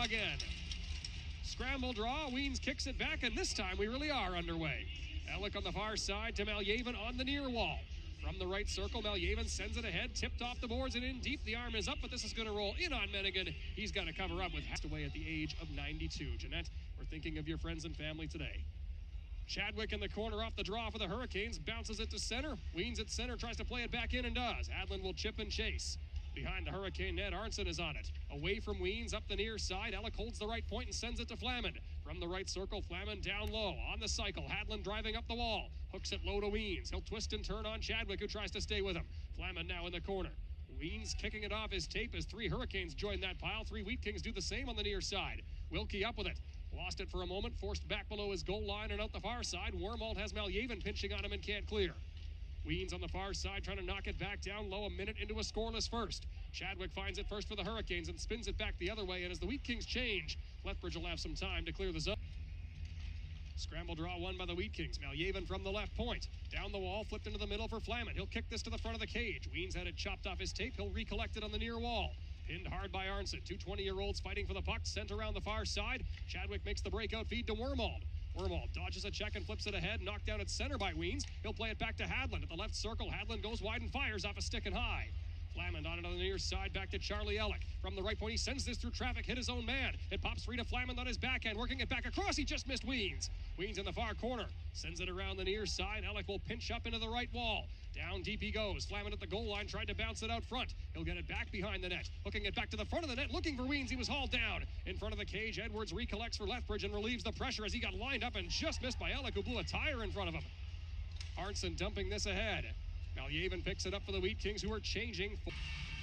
again. Scramble draw, Weens kicks it back, and this time we really are underway. Alec on the far side to Malyaven on the near wall. From the right circle, Malyaven sends it ahead, tipped off the boards and in deep. The arm is up, but this is going to roll in on Mennigan. He's got to cover up with passed away at the age of 92. Jeanette, we're thinking of your friends and family today. Chadwick in the corner off the draw for the Hurricanes, bounces it to center. Weens at center, tries to play it back in and does. Adlin will chip and chase. Behind the Hurricane net, Arnson is on it. Away from Weens, up the near side. Alec holds the right point and sends it to Flamand. From the right circle, Flamand down low. On the cycle, Hadlin driving up the wall. Hooks it low to Weens. He'll twist and turn on Chadwick, who tries to stay with him. Flamand now in the corner. Weens kicking it off his tape as 3 Hurricanes join that pile. 3 Wheat Kings do the same on the near side. Wilkie up with it. Lost it for a moment, forced back below his goal line and out the far side. Wormald has Malyaven pinching on him and can't clear. Weens on the far side trying to knock it back down low, a minute into a scoreless first. Chadwick finds it first for the Hurricanes and spins it back the other way, and as the Wheat Kings change, Lethbridge will have some time to clear the zone. Scramble draw won by the Wheat Kings. Malyaven from the left point. Down the wall, flipped into the middle for Flamand. He'll kick this to the front of the cage. Weens had it chopped off his tape. He'll recollect it on the near wall. Pinned hard by Arnson. 2 20-year-olds fighting for the puck. Sent around the far side. Chadwick makes the breakout feed to Wormald. Wormald dodges a check and flips it ahead. Knocked down at center by Weens. He'll play it back to Hadlin at the left circle. Hadlin goes wide and fires off a stick and high. Flamand on it on the near side, back to Charlie Alec. From the right point, he sends this through traffic, hit his own man. It pops free to Flamand on his backhand, working it back across. He just missed Weens. Weens in the far corner, sends it around the near side. Alec will pinch up into the right wall. Down deep he goes. Flamand at the goal line, tried to bounce it out front. He'll get it back behind the net. Hooking it back to the front of the net, looking for Weens. He was hauled down. In front of the cage, Edwards recollects for Lethbridge and relieves the pressure as he got lined up and just missed by Alec, who blew a tire in front of him. Arnson dumping this ahead. Malyaven picks it up for the Wheat Kings, who are changing.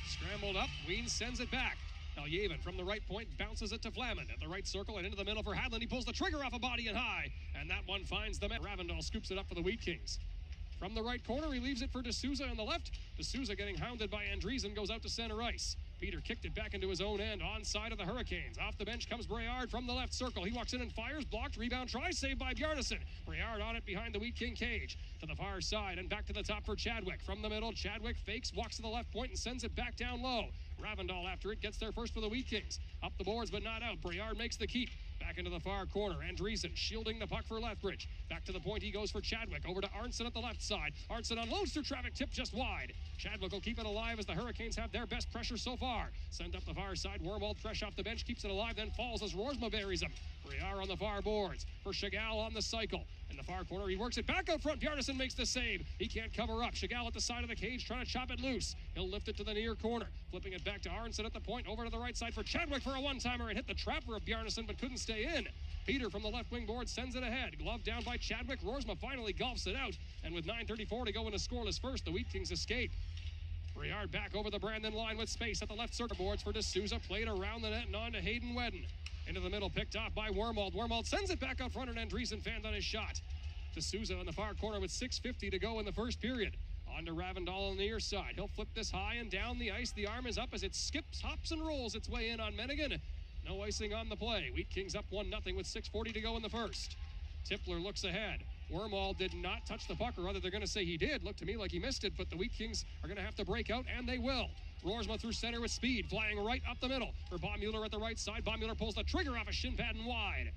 Scrambled up, Weens sends it back. Malyaven from the right point bounces it to Flamand at the right circle and into the middle for Hadlin. He pulls the trigger off a body and high, and that one finds the man. Ravindal scoops it up for the Wheat Kings. From the right corner, he leaves it for D'Souza on the left. D'Souza getting hounded by Andreessen goes out to center ice. Peter kicked it back into his own end, on side of the Hurricanes. Off the bench comes Breard from the left circle. He walks in and fires, blocked, rebound, try, saved by Bjarnason. Breard on it behind the Wheat King cage. To the far side and back to the top for Chadwick. From the middle, Chadwick fakes, walks to the left point and sends it back down low. Ravindal after it, gets there first for the Wheat Kings. Up the boards but not out. Breard makes the keep. Back into the far corner. Andreessen shielding the puck for Lethbridge. Back to the point he goes for Chadwick. Over to Arnson at the left side. Arnson unloads through traffic, tip just wide. Chadwick will keep it alive as the Hurricanes have their best pressure so far. Sent up the far side. Wormald fresh off the bench, keeps it alive, then falls as Rorsma buries him. Briere on the far boards. For Chagall on the cycle. In the far corner, he works it back up front. Bjarnason makes the save. He can't cover up. Chagall at the side of the cage trying to chop it loose. He'll lift it to the near corner. Flipping it back to Arnson at the point. Over to the right side for Chadwick for a one-timer and hit the trapper of Bjarnason but couldn't stay in. Peter from the left wing board sends it ahead. Glove down by Chadwick. Rorsma finally golfs it out. And with 9:34 to go in a scoreless first, the Wheat Kings escape. Briard back over the Brandon line with space at the left circle boards for D'Souza. Played around the net and on to Hayden Wedden. Into the middle, picked off by Wormald. Wormald sends it back out front and Andreessen fanned on his shot. D'Souza in the far corner with 6:50 to go in the first period. On to Ravindal on the near side. He'll flip this high and down the ice. The arm is up as it skips, hops, and rolls its way in on Mennigan. No icing on the play. Wheat Kings up 1-0 with 6:40 to go in the first. Tipler looks ahead. Wormald did not touch the puck, or rather they're going to say he did. Looked to me like he missed it, but the Wheat Kings are going to have to break out, and they will. Rorsma through center with speed, flying right up the middle. For Baumüller at the right side. Baumüller pulls the trigger off a shin pad and wide.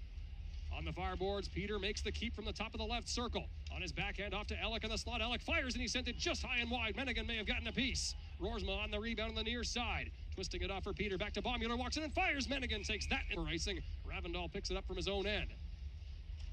On the far boards, Peter makes the keep from the top of the left circle. On his backhand off to Alec in the slot. Alec fires and he sent it just high and wide. Mennigan may have gotten a piece. Rorsma on the rebound on the near side. Twisting it off for Peter. Back to Baumüller. Walks in and fires. Mennigan takes that for icing. Ravindal picks it up from his own end.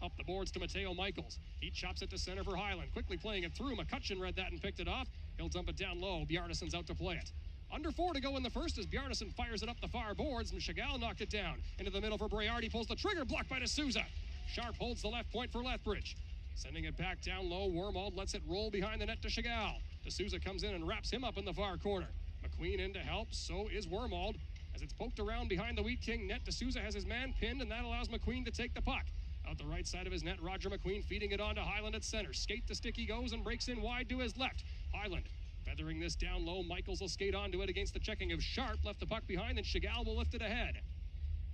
Up the boards to Mateo Michaels. He chops it to center for Highland. Quickly playing it through. McCutcheon read that and picked it off. He'll dump it down low. Bjarnason's out to play it. Under 4 to go in the first as Bjarnason fires it up the far boards. And Chagall knocked it down. Into the middle for Briard. He pulls the trigger. Blocked by D'Souza. Sharp holds the left point for Lethbridge. Sending it back down low. Wormald lets it roll behind the net to Chagall. D'Souza comes in and wraps him up in the far corner. McQueen in to help. So is Wormald. As it's poked around behind the Wheat King net, D'Souza has his man pinned, and that allows McQueen to take the puck. Out the right side of his net, Roger McQueen feeding it on to Highland at center. Skate to stick he goes and breaks in wide to his left. Highland feathering this down low. Michaels will skate onto it against the checking of Sharp. Left the puck behind, and Chagall will lift it ahead.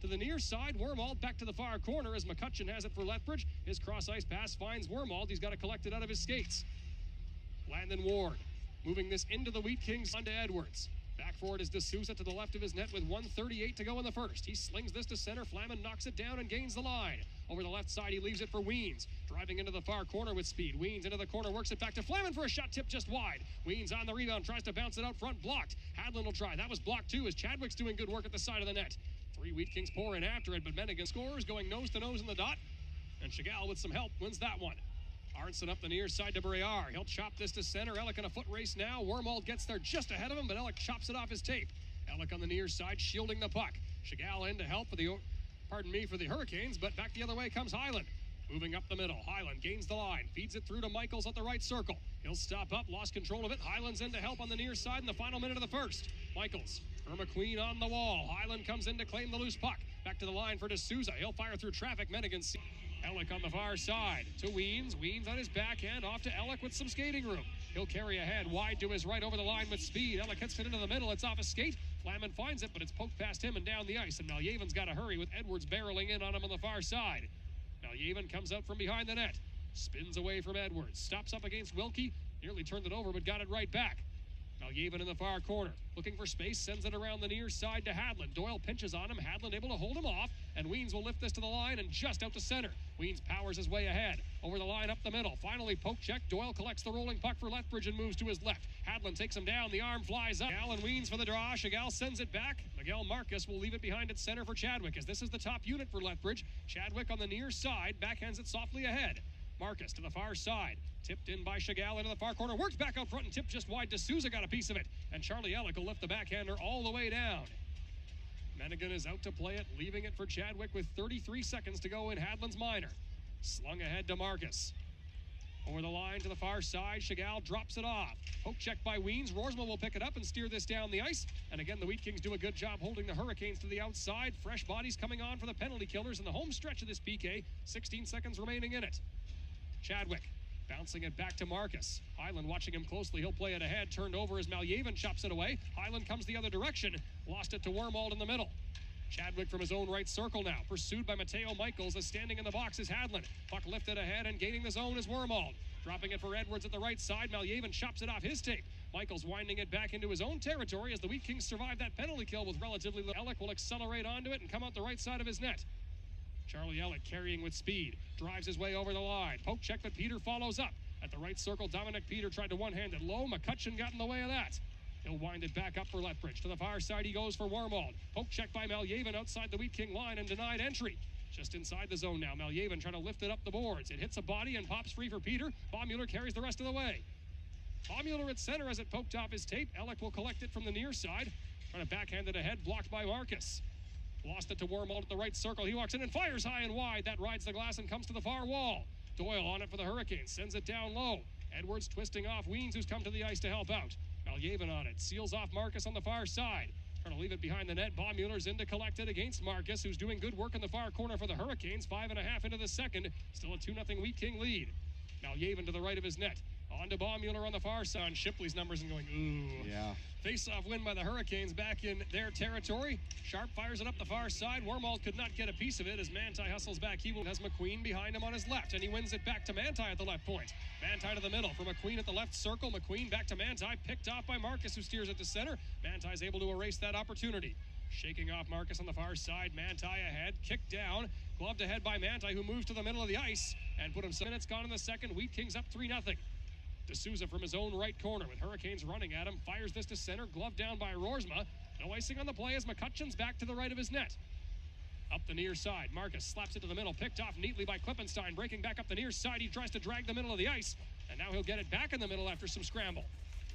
To the near side, Wormald back to the far corner as McCutcheon has it for Lethbridge. His cross-ice pass finds Wormald. He's got to collect it out of his skates. Landon Ward moving this into the Wheat Kings onto Edwards. Back for it is D'Souza to the left of his net with 1:38 to go in the first. He slings this to center. Flaman knocks it down and gains the line. Over the left side, he leaves it for Weens. Driving into the far corner with speed. Weens into the corner, works it back to Flaman for a shot tip just wide. Weens on the rebound, tries to bounce it out front, blocked. Hadlin will try. That was blocked too as Chadwick's doing good work at the side of the net. 3 Wheat Kings pour in after it, but Mennigan scores, going nose to nose in the dot. And Chagall with some help wins that one. Arnson up the near side to Briere. He'll chop this to center. Ellick in a foot race now. Wormald gets there just ahead of him, but Ellick chops it off his tape. Ellick on the near side, shielding the puck. Chagall in to help for the Hurricanes, but back the other way comes Hyland. Moving up the middle, Hyland gains the line, feeds it through to Michaels at the right circle. He'll stop up, lost control of it. Hyland's in to help on the near side in the final minute of the first. Michaels for McQueen on the wall. Hyland comes in to claim the loose puck. Back to the line for D'Souza. He'll fire through traffic. Mennigan. Ellick on the far side to Weens. Weens on his backhand, off to Ellick with some skating room. He'll carry ahead, wide to his right over the line with speed. Ellick hits it into the middle. It's off a skate. Flaman finds it, but it's poked past him and down the ice. And Malyavin's got to hurry with Edwards barreling in on him on the far side. Malyavin comes out from behind the net. Spins away from Edwards. Stops up against Wilkie. Nearly turned it over, but got it right back. Malyavin in the far corner. Looking for space, sends it around the near side to Hadlin. Doyle pinches on him. Hadlin able to hold him off. And Weens will lift this to the line and just out to center. Weens powers his way ahead. Over the line, up the middle. Finally, poke check. Doyle collects the rolling puck for Lethbridge and moves to his left. Hadlin takes him down. The arm flies up. Chagall and Weens for the draw. Chagall sends it back. Miguel Marcus will leave it behind at center for Chadwick, as this is the top unit for Lethbridge. Chadwick on the near side. Backhands it softly ahead. Marcus to the far side. Tipped in by Chagall into the far corner. Works back out front and tipped just wide. D'Souza got a piece of it. And Charlie Ellick will lift the backhander all the way down. Mennigan is out to play it, leaving it for Chadwick with 33 seconds to go in Hadlin's minor. Slung ahead to Marcus. Over the line to the far side. Chagall drops it off. Poke check by Weens. Roersma will pick it up and steer this down the ice. And again, the Wheat Kings do a good job holding the Hurricanes to the outside. Fresh bodies coming on for the penalty killers in the home stretch of this PK. 16 seconds remaining in it. Chadwick bouncing it back to Marcus. Hyland watching him closely. He'll play it ahead. Turned over as Malyavin chops it away. Hyland comes the other direction. Lost it to Wormald in the middle. Chadwick from his own right circle now. Pursued by Mateo Michaels. As standing in the box is Hadlin. Puck lifted ahead and gaining the zone is Wormald. Dropping it for Edwards at the right side. Malyavin chops it off his tape. Michaels winding it back into his own territory as the Wheat Kings survive that penalty kill with relatively little. Ellick will accelerate onto it and come out the right side of his net. Charlie Ellick carrying with speed. Drives his way over the line. Poke check, but Peter follows up. At the right circle, Dominic Peter tried to one-hand it low. McCutcheon got in the way of that. He'll wind it back up for Lethbridge. To the far side he goes for Wormald. Poke check by Malyavin outside the Wheat King line and denied entry. Just inside the zone now. Malyavin trying to lift it up the boards. It hits a body and pops free for Peter. Baumüller carries the rest of the way. Baumüller at center as it poked off his tape. Ellick will collect it from the near side. Trying to backhand it ahead, blocked by Marcus. Lost it to Wormald at the right circle. He walks in and fires high and wide. That rides the glass and comes to the far wall. Doyle on it for the Hurricanes. Sends it down low. Edwards twisting off Weens, who's come to the ice to help out. Malyavin on it. Seals off Marcus on the far side. Trying to leave it behind the net. Baumüller's in to collect it against Marcus, who's doing good work in the far corner for the Hurricanes. 5.5 into the second. Still a 2-0 Wheat King lead. Malyavin to the right of his net. On to Baumüller on the far side. On Shipley's numbers and going, ooh. Yeah. Face-off win by the Hurricanes back in their territory. Sharp fires it up the far side. Wormald could not get a piece of it as Manti hustles back. He has McQueen behind him on his left, and he wins it back to Manti at the left point. Manti to the middle for McQueen at the left circle. McQueen back to Manti, picked off by Marcus, who steers it to center. Manti's able to erase that opportunity. Shaking off Marcus on the far side. Manti ahead, kicked down. Gloved ahead by Manti, who moves to the middle of the ice and put himself. Minutes gone in the second. Wheat Kings up 3-0. D'Souza from his own right corner with Hurricanes running at him. Fires this to center. Glove down by Roersma. No icing on the play as McCutcheon's back to the right of his net. Up the near side. Marcus slaps it to the middle. Picked off neatly by Klippenstein. Breaking back up the near side. He tries to drag the middle of the ice. And now he'll get it back in the middle after some scramble.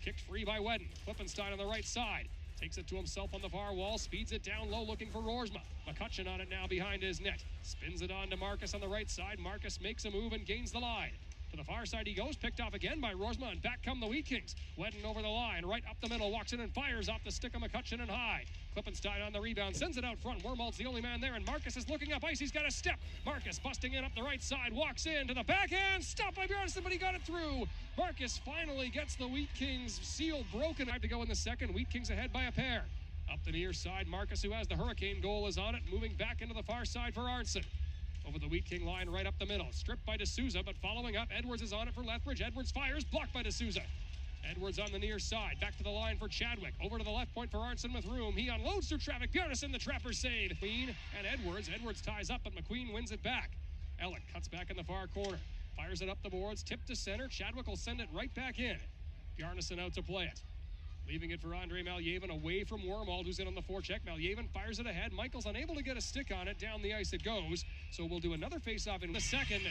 Kicked free by Wedden. Klippenstein on the right side. Takes it to himself on the far wall. Speeds it down low looking for Roersma. McCutcheon on it now behind his net. Spins it on to Marcus on the right side. Marcus makes a move and gains the line. To the far side he goes, picked off again by Roersma, and back come the Wheat Kings. Wedden over the line, right up the middle, walks in and fires off the stick of McCutcheon and high. Klippenstein on the rebound, sends it out front. Wormald's the only man there, and Marcus is looking up ice. He's got a step. Marcus busting in up the right side, walks in to the backhand, stopped by Bjornsson, but he got it through. Marcus finally gets the Wheat Kings seal broken. Time to go in the second. Wheat Kings ahead by a pair. Up the near side, Marcus, who has the Hurricane goal, is on it, moving back into the far side for Arnson. Over the Wheat King line, right up the middle. Stripped by D'Souza, but following up, Edwards is on it for Lethbridge. Edwards fires, blocked by D'Souza. Edwards on the near side. Back to the line for Chadwick. Over to the left point for Arnson with room. He unloads through traffic. Bjarnason, the trapper save. McQueen and Edwards. Edwards ties up, but McQueen wins it back. Ellick cuts back in the far corner. Fires it up the boards. Tip to center. Chadwick will send it right back in. Bjarnason out to play it. Leaving it for Andre Malyevan away from Wormald, who's in on the forecheck. Malyevan fires it ahead. Michael's unable to get a stick on it. Down the ice it goes. So we'll do another face-off in the second.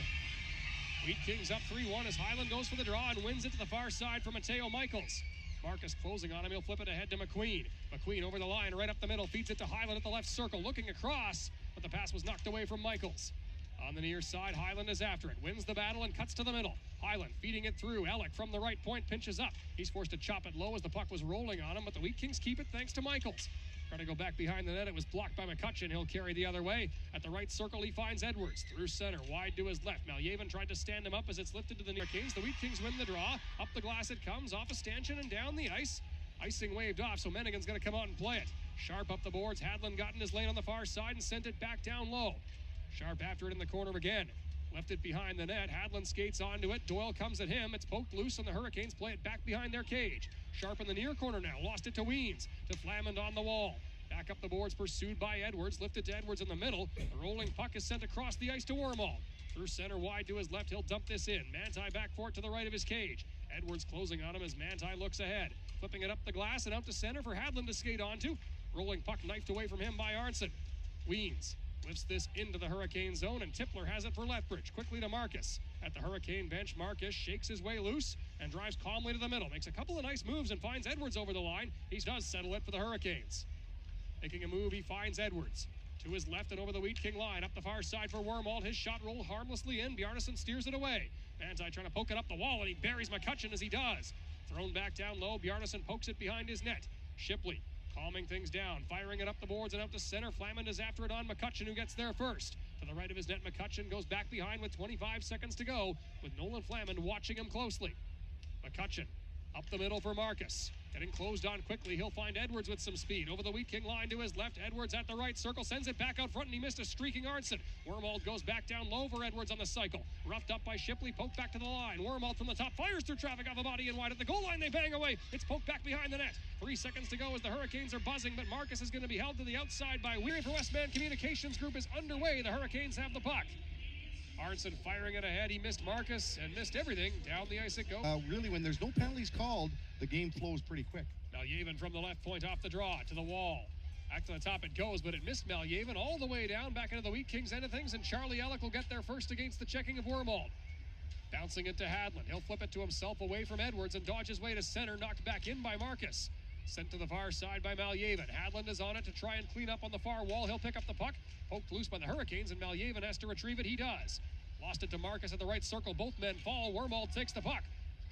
Wheat Kings up 3-1 as Highland goes for the draw and wins it to the far side for Mateo Michaels. Marcus closing on him. He'll flip it ahead to McQueen. McQueen over the line, right up the middle. Feeds it to Highland at the left circle. Looking across, but the pass was knocked away from Michaels. On the near side, Highland is after it. Wins the battle and cuts to the middle. Highland feeding it through. Ellick from the right point pinches up. He's forced to chop it low as the puck was rolling on him, but the Wheat Kings keep it thanks to Michaels. Trying to go back behind the net. It was blocked by McCutcheon. He'll carry the other way. At the right circle, he finds Edwards. Through center, wide to his left. Malyevan tried to stand him up as it's lifted to the near Kings. The Wheat Kings win the draw. Up the glass it comes, off a stanchion and down the ice. Icing waved off, so Mennigan's going to come out and play it. Sharp up the boards. Hadlin got in his lane on the far side and sent it back down low. Sharp after it in the corner again. Left it behind the net. Hadlin skates onto it. Doyle comes at him. It's poked loose, and the Hurricanes play it back behind their cage. Sharp in the near corner now. Lost it to Weens. To Flamand on the wall. Back up the boards, pursued by Edwards. Lifted to Edwards in the middle. The rolling puck is sent across the ice to Wormald. Through center, wide to his left. He'll dump this in. Manti back for it to the right of his cage. Edwards closing on him as Manti looks ahead. Flipping it up the glass and out to center for Hadlin to skate onto. Rolling puck knifed away from him by Arnson. Weens lifts this into the Hurricane zone, and Tipler has it for Lethbridge. Quickly to Marcus. At the Hurricane bench, Marcus shakes his way loose and drives calmly to the middle. Makes a couple of nice moves and finds Edwards over the line. He does settle it for the Hurricanes. Making a move, he finds Edwards. To his left and over the Wheat King line. Up the far side for Wormald. His shot rolled harmlessly in. Bjarnason steers it away. Manti trying to poke it up the wall, and he buries McCutcheon as he does. Thrown back down low. Bjarnason pokes it behind his net. Shipley calming things down, firing it up the boards and out to center. Flamand is after it on McCutcheon, who gets there first. To the right of his net, McCutcheon goes back behind with 25 seconds to go, with Nolan Flamand watching him closely. McCutcheon up the middle for Marcus. Getting closed on quickly, he'll find Edwards with some speed. Over the Wheat King line to his left. Edwards at the right circle, sends it back out front, and he missed a streaking Arnson. Wormald goes back down low for Edwards on the cycle. Roughed up by Shipley, poked back to the line. Wormald from the top, fires through traffic off a body and wide. At the goal line, they bang away. It's poked back behind the net. 3 seconds to go as the Hurricanes are buzzing, but Marcus is going to be held to the outside by Weary for Westman Communications Group is underway. The Hurricanes have the puck. Arnson firing it ahead. He missed Marcus and missed everything. Down the ice it goes. Really, when there's no penalties called, the game flows pretty quick. Malyevan from the left point off the draw to the wall. Back to the top it goes, but it missed Malyevan all the way down back into the Wheat Kings end of things, and Charlie Ellick will get there first against the checking of Wormald. Bouncing it to Hadlin. He'll flip it to himself away from Edwards and dodge his way to center, knocked back in by Marcus. Sent to the far side by Malyevan. Hadlin is on it to try and clean up on the far wall. He'll pick up the puck. Poked loose by the Hurricanes, and Malyevan has to retrieve it. He does. Lost it to Marcus at the right circle. Both men fall. Wormald takes the puck.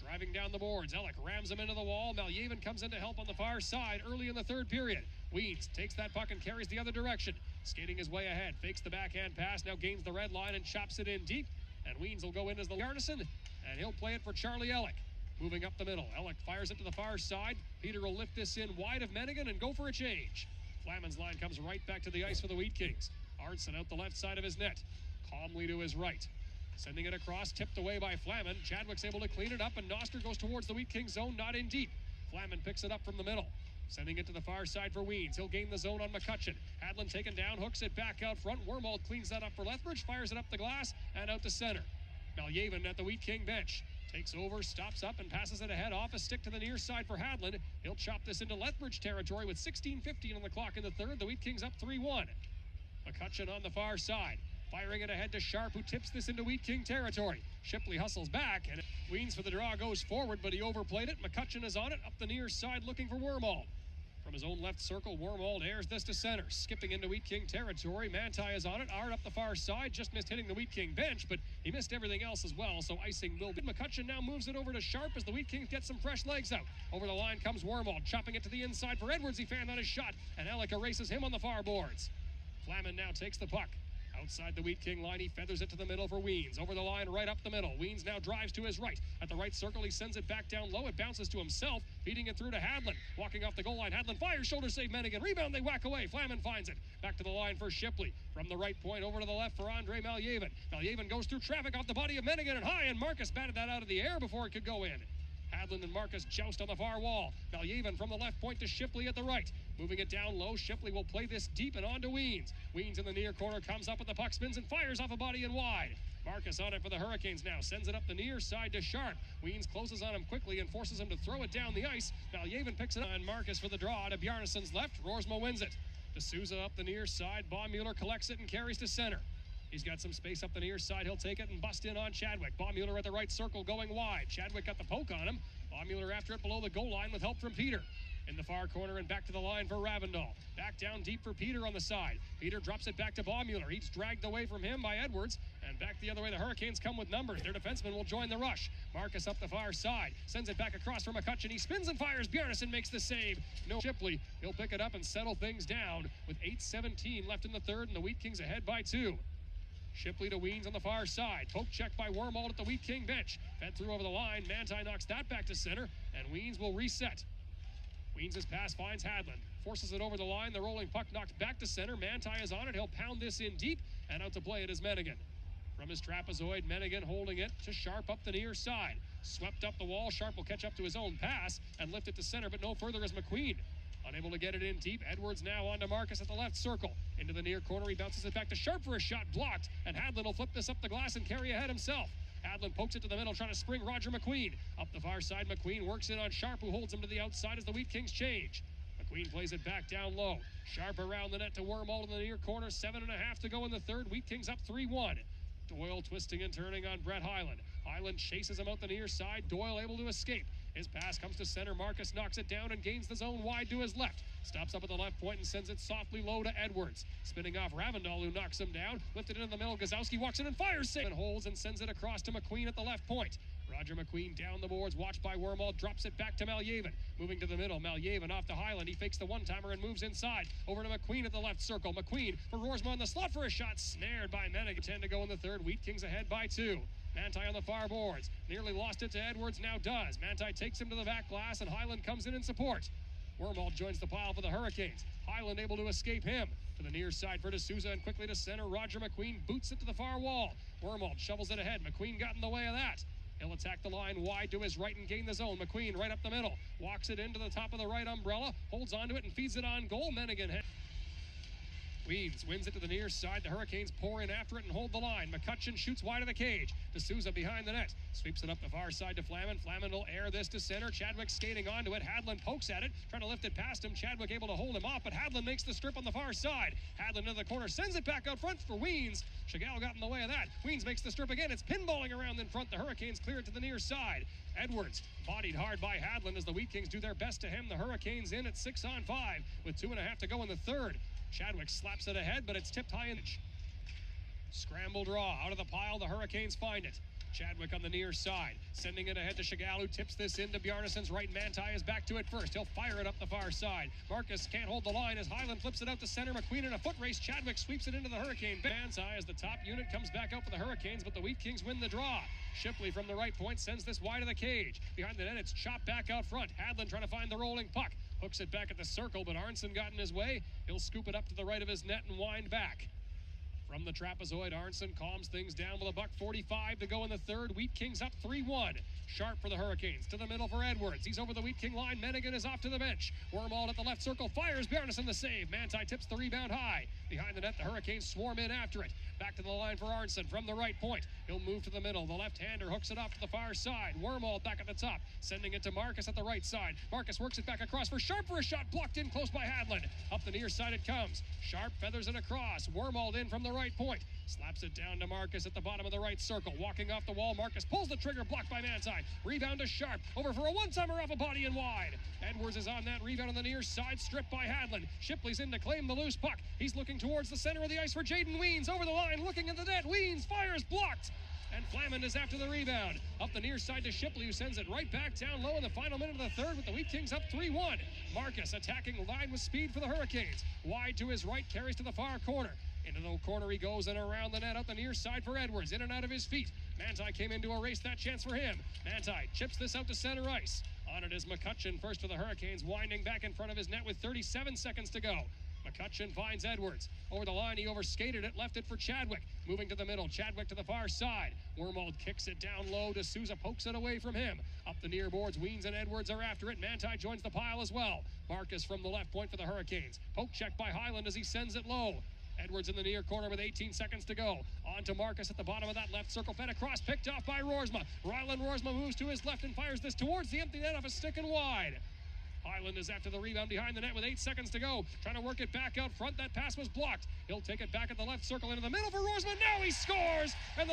Driving down the boards, Ellick rams him into the wall. Malyevan comes in to help on the far side early in the third period. Weens takes that puck and carries the other direction. Skating his way ahead, fakes the backhand pass, now gains the red line and chops it in deep. And Weens will go in as the Bjarnason, and he'll play it for Charlie Ellick. Moving up the middle, Ellick fires it to the far side. Peter will lift this in wide of Mennigan and go for a change. Flamand's line comes right back to the ice for the Wheat Kings. Arnson out the left side of his net, calmly to his right. Sending it across, tipped away by Flamand. Chadwick's able to clean it up, and Noster goes towards the Wheat King zone, not in deep. Flamand picks it up from the middle. Sending it to the far side for Weens. He'll gain the zone on McCutcheon. Hadlin taken down, hooks it back out front. Wormald cleans that up for Lethbridge, fires it up the glass, and out to center. Malyevan at the Wheat King bench. Takes over, stops up, and passes it ahead off a stick to the near side for Hadlin. He'll chop this into Lethbridge territory with 16:15 on the clock in the third. The Wheat Kings up 3-1. McCutcheon on the far side. Firing it ahead to Sharp, who tips this into Wheat King territory. Shipley hustles back, and Weens for the draw goes forward, but he overplayed it. McCutcheon is on it, up the near side looking for Wormald. From his own left circle, Wormald airs this to center. Skipping into Wheat King territory, Manti is on it. Ard up the far side, just missed hitting the Wheat King bench, but he missed everything else as well, so icing will be. McCutcheon now moves it over to Sharp as the Wheat Kings get some fresh legs out. Over the line comes Wormald, chopping it to the inside for Edwards. He fanned on his shot, and Ellick erases him on the far boards. Flamand now takes the puck. Outside the Wheat King line, he feathers it to the middle for Weens. Over the line, right up the middle. Weens now drives to his right. At the right circle, he sends it back down low. It bounces to himself, feeding it through to Hadlin. Walking off the goal line, Hadlin fires, shoulder save Mennigan. Rebound, they whack away. Flamand finds it. Back to the line for Shipley. From the right point, over to the left for Andre Malyevan. Malyevan goes through traffic off the body of Mennigan and high, and Marcus batted that out of the air before it could go in. Hadlin and Marcus joust on the far wall. Malyavan from the left point to Shipley at the right. Moving it down low, Shipley will play this deep and on to Weens. Weens in the near corner comes up with the puck, spins and fires off a body and wide. Marcus on it for the Hurricanes now, sends it up the near side to Sharp. Weens closes on him quickly and forces him to throw it down the ice. Malyavan picks it up, and Marcus for the draw to Bjarnason's left. Roersma wins it. D'Souza up the near side. Baumüller collects it and carries to center. He's got some space up the near side. He'll take it and bust in on Chadwick. Baumüller at the right circle going wide. Chadwick got the poke on him. Baumüller after it below the goal line with help from Peter. In the far corner and back to the line for Ravindal. Back down deep for Peter on the side. Peter drops it back to Baumüller. He's dragged away from him by Edwards. And back the other way, the Hurricanes come with numbers. Their defenseman will join the rush. Marcus up the far side. Sends it back across for McCutcheon. He spins and fires. Bjarnason makes the save. No Shipley. He'll pick it up and settle things down with 8:17 left in the third, and the Wheat Kings ahead by 2. Shipley to Weens on the far side. Poke check by Wormald at the Wheat King bench. Fed through over the line. Manti knocks that back to center, and Weens will reset. Weens' pass finds Hadlin. Forces it over the line. The rolling puck knocked back to center. Manti is on it. He'll pound this in deep, and out to play it is Mennigan. From his trapezoid, Mennigan holding it to Sharp up the near side. Swept up the wall. Sharp will catch up to his own pass and lift it to center, but no further is McQueen. Unable to get it in deep. Edwards now on to Marcus at the left circle. Into the near corner. He bounces it back to Sharp for a shot blocked, and Hadlin will flip this up the glass and carry ahead himself. Hadlin pokes it to the middle, trying to spring Roger McQueen. Up the far side, McQueen works in on Sharp, who holds him to the outside as the Wheat Kings change. McQueen plays it back down low. Sharp around the net to Wormald in the near corner. 7.5 to go in the third. Wheat Kings up 3-1. Doyle twisting and turning on Brett Hyland. Hyland chases him out the near side. Doyle able to escape. His pass comes to center. Marcus knocks it down and gains the zone wide to his left. Stops up at the left point and sends it softly low to Edwards. Spinning off Ravindal, who knocks him down. Lifted into the middle. Gazowski walks in and fires. Save and holds and sends it across to McQueen at the left point. Roger McQueen down the boards, watched by Wormald, drops it back to Malyavan. Moving to the middle, Malyavan off to Hyland. He fakes the one-timer and moves inside. Over to McQueen at the left circle. McQueen for Roersma on the slot for a shot. Snared by Mennigan. 10 to go in the third. Wheat Kings ahead by 2. Manti on the far boards. Nearly lost it to Edwards, now does. Manti takes him to the back glass, and Hyland comes in support. Wormald joins the pile for the Hurricanes. Hyland able to escape him. To the near side for D'Souza and quickly to center. Roger McQueen boots it to the far wall. Wormald shovels it ahead. McQueen got in the way of that. He'll attack the line wide to his right and gain the zone. McQueen right up the middle. Walks it into the top of the right umbrella. Holds onto it and feeds it on goal. Mennigan Weens wins it to the near side. The Hurricanes pour in after it and hold the line. McCutcheon shoots wide of the cage. D'Souza behind the net. Sweeps it up the far side to Flaman. Flaman will air this to center. Chadwick skating onto it. Hadlin pokes at it, trying to lift it past him. Chadwick able to hold him off, but Hadlin makes the strip on the far side. Hadlin into the corner, sends it back out front for Weens. Chagall got in the way of that. Weens makes the strip again. It's pinballing around in front. The Hurricanes clear it to the near side. Edwards bodied hard by Hadlin as the Wheat Kings do their best to hem the Hurricanes in at 6-on-5 with 2.5 to go in the third. Chadwick slaps it ahead, but it's tipped high in. Scramble draw out of the pile. The Hurricanes find it. Chadwick on the near side, sending it ahead to Chagall, who tips this into Bjarnason's right. Manti is back to it first. He'll fire it up the far side. Marcus can't hold the line as Hyland flips it out to center. McQueen in a foot race. Chadwick sweeps it into the Hurricane. Manti as the top unit comes back out for the Hurricanes, but the Wheat Kings win the draw. Shipley from the right point sends this wide of the cage. Behind the net, it's chopped back out front. Hadlin trying to find the rolling puck. Hooks it back at the circle, but Arnson got in his way. He'll scoop it up to the right of his net and wind back. From the trapezoid, Arnson calms things down with $1:45 to go in the third. Wheat Kings up 3-1. Sharp for the Hurricanes. To the middle for Edwards. He's over the Wheat King line. Mennigan is off to the bench. Wormald at the left circle. Fires. Bjarnason the save. Manti tips the rebound high. Behind the net, the Hurricanes swarm in after it. Back to the line for Arnson from the right point. He'll move to the middle. The left-hander hooks it off to the far side. Wormald back at the top. Sending it to Marcus at the right side. Marcus works it back across for Sharp for a shot. Blocked in close by Hadlin. Up the near side it comes. Sharp feathers it across. Wormald in from the right point. Slaps it down to Marcus at the bottom of the right circle. Walking off the wall, Marcus pulls the trigger, blocked by Manti. Rebound to Sharp. Over for a one-timer off a body and wide. Edwards is on that rebound on the near side, stripped by Hadlin. Shipley's in to claim the loose puck. He's looking towards the center of the ice for Jaden Weens. Over the line, looking at the net. Weens fires, blocked. And Flaman is after the rebound. Up the near side to Shipley, who sends it right back down low in the final minute of the third with the Wheat Kings up 3-1. Marcus attacking line with speed for the Hurricanes. Wide to his right, carries to the far corner. Into the corner he goes and around the net, up the near side for Edwards. In and out of his feet. Manti came in to erase that chance for him. Manti chips this out to center ice. On it is McCutcheon first for the Hurricanes, winding back in front of his net with 37 seconds to go. McCutcheon finds Edwards. Over the line, he overskated it, left it for Chadwick. Moving to the middle, Chadwick to the far side. Wormald kicks it down low to Souza, pokes it away from him. Up the near boards, Weens and Edwards are after it. Manti joins the pile as well. Marcus from the left point for the Hurricanes. Poke check by Hyland as he sends it low. Edwards in the near corner with 18 seconds to go. On to Marcus at the bottom of that left circle. Fed across, picked off by Roersma. Ryland Roersma moves to his left and fires this towards the empty net off a stick and wide. Hyland is after the rebound behind the net with 8 seconds to go. Trying to work it back out front. That pass was blocked. He'll take it back at the left circle into the middle for Roersma. Now he scores! And the